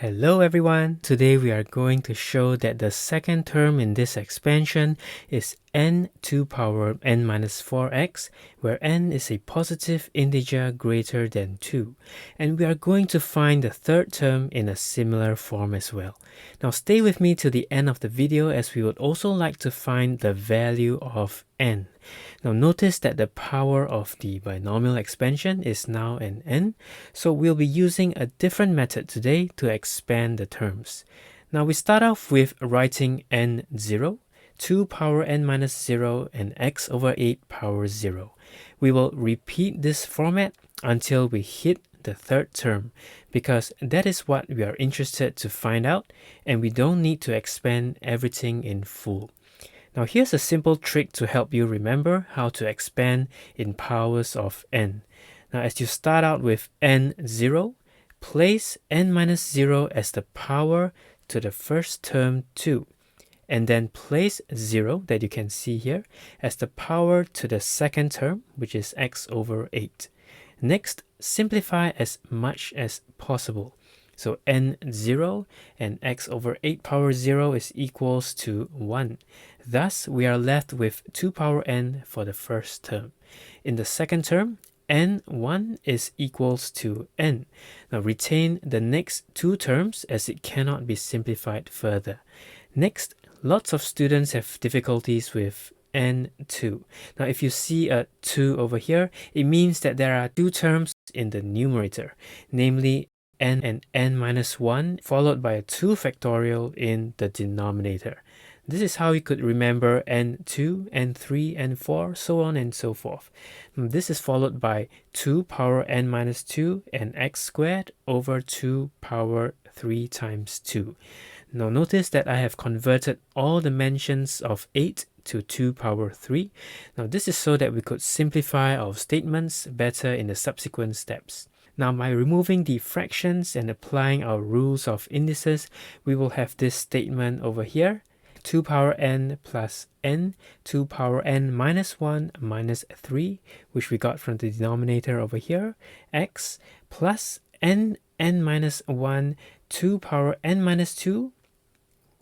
Hello everyone! Today we are going to show that the second term in this expansion is n to power n minus 4x, where n is a positive integer greater than 2. And we are going to find the third term in a similar form as well. Now stay with me to the end of the video as we would also like to find the value of n. Now notice that the power of the binomial expansion is now an n, so we'll be using a different method today to expand the terms. Now we start off with writing n0, 2 power n minus 0, and x over 8 power 0. We will repeat this format until we hit the third term, because that is what we are interested to find out, and we don't need to expand everything in full. Now here's a simple trick to help you remember how to expand in powers of n. Now as you start out with n0, place n minus 0 as the power to the first term 2, and then place 0 that you can see here as the power to the second term, which is x over 8. Next, simplify as much as possible. So n0 and x over 8 power 0 is equals to 1. Thus, we are left with 2 power n for the first term. In the second term, n1 is equals to n. Now retain the next two terms as it cannot be simplified further. Next, lots of students have difficulties with n2. Now if you see a 2 over here, it means that there are two terms in the numerator, namely n and n minus 1 followed by a 2 factorial in the denominator. This is how you could remember n2, n3, n4, so on and so forth. This is followed by 2 power n minus 2 and x squared over 2 power 3 times 2. Now notice that I have converted all the mentions of 8 to 2 power 3. Now this is so that we could simplify our statements better in the subsequent steps. Now by removing the fractions and applying our rules of indices, we will have this statement over here. 2 power n plus n, 2 power n minus 1 minus 3, which we got from the denominator over here, x plus n minus 1, 2 power n minus 2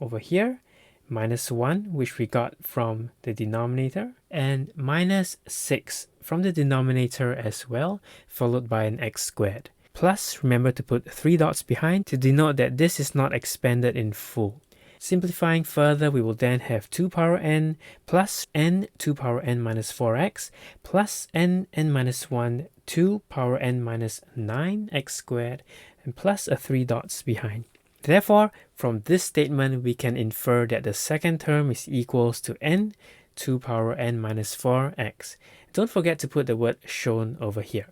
over here, minus 1, which we got from the denominator, and minus 6 from the denominator as well, followed by an x squared. Plus, remember to put 3 dots behind to denote that this is not expanded in full. Simplifying further, we will then have 2 power n plus n 2 power n minus 4x plus n minus 1 2 power n minus 9 x squared and plus a 3 dots behind. Therefore, from this statement, we can infer that the second term is equals to n 2 power n minus 4x. Don't forget to put the word shown over here.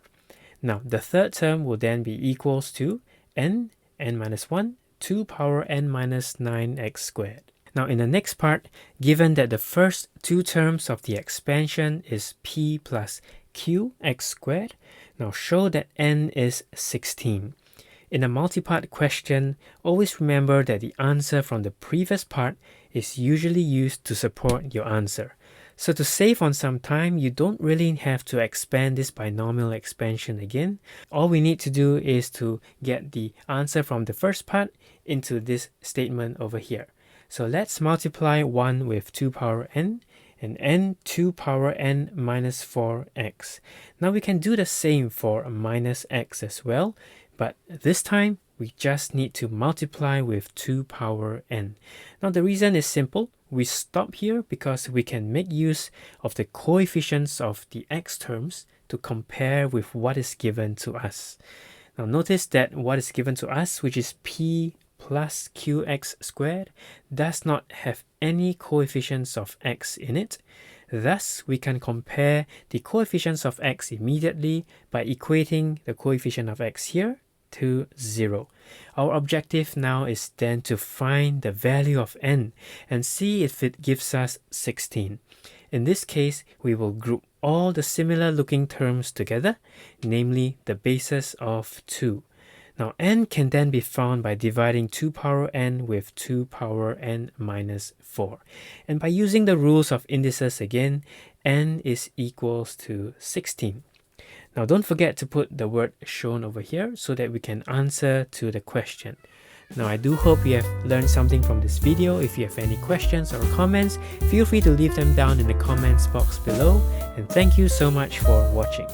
Now, the third term will then be equals to n minus 1 2 power n minus 9x squared. Now in the next part, given that the first two terms of the expansion is p plus q x squared, now show that n is 16. In a multi-part question, always remember that the answer from the previous part is usually used to support your answer. So to save on some time, you don't really have to expand this binomial expansion again. All we need to do is to get the answer from the first part into this statement over here. So let's multiply 1 with 2 power n and n 2 power n minus 4x. Now we can do the same for minus x as well, but this time we just need to multiply with 2 power n. Now the reason is simple. We stop here because we can make use of the coefficients of the x terms to compare with what is given to us. Now notice that what is given to us, which is p plus qx squared, does not have any coefficients of x in it. Thus, we can compare the coefficients of x immediately by equating the coefficient of x here to 0. Our objective now is then to find the value of n and see if it gives us 16. In this case, we will group all the similar looking terms together, namely the bases of 2. Now n can then be found by dividing 2 power n with 2 power n minus 4. And by using the rules of indices again, n is equals to 16. Now don't forget to put the word shown over here so that we can answer to the question. Now I do hope you have learned something from this video. If you have any questions or comments, feel free to leave them down in the comments box below, and thank you so much for watching.